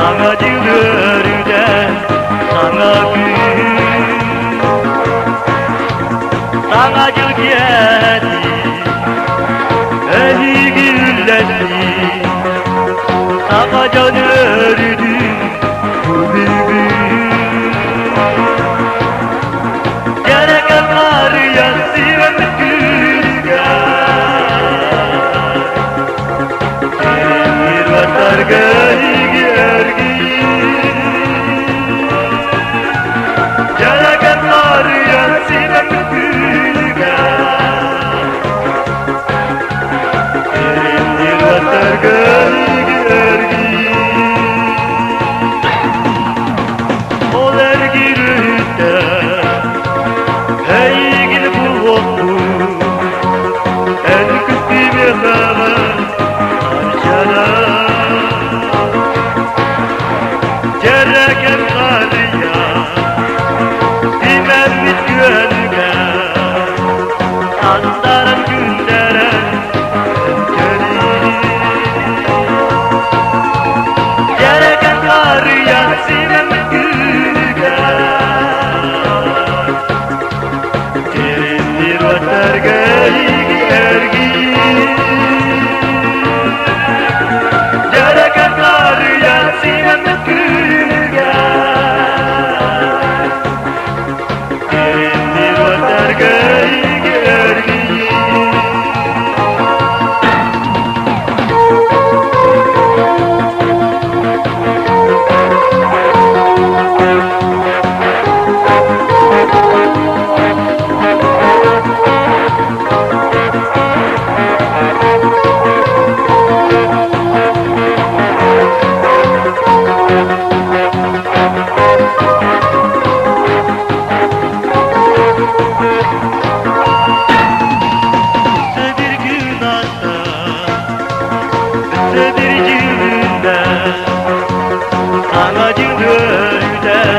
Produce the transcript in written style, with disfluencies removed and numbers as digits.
Ağacılardan sana gül, sana gül geldi, eli güllendi, sana can ördü bu bülbül. Gereken kar yansın gülüge, bir vatar gölge örgü. Gereken kar yansın gülüge, bir vatar gölge örgü. O ergirde hey gidi bu oldu, en küstü bir hava harcana. Gereken kar ya, bilmemiz gölge, andaran günlere gönül. Gereken kar yansın gülüge, bir vatar gölge örgü. Gereken kar yansın gülüge, bir vatar gölge örgü. Bir gün hatta, bir günde, anacın önünde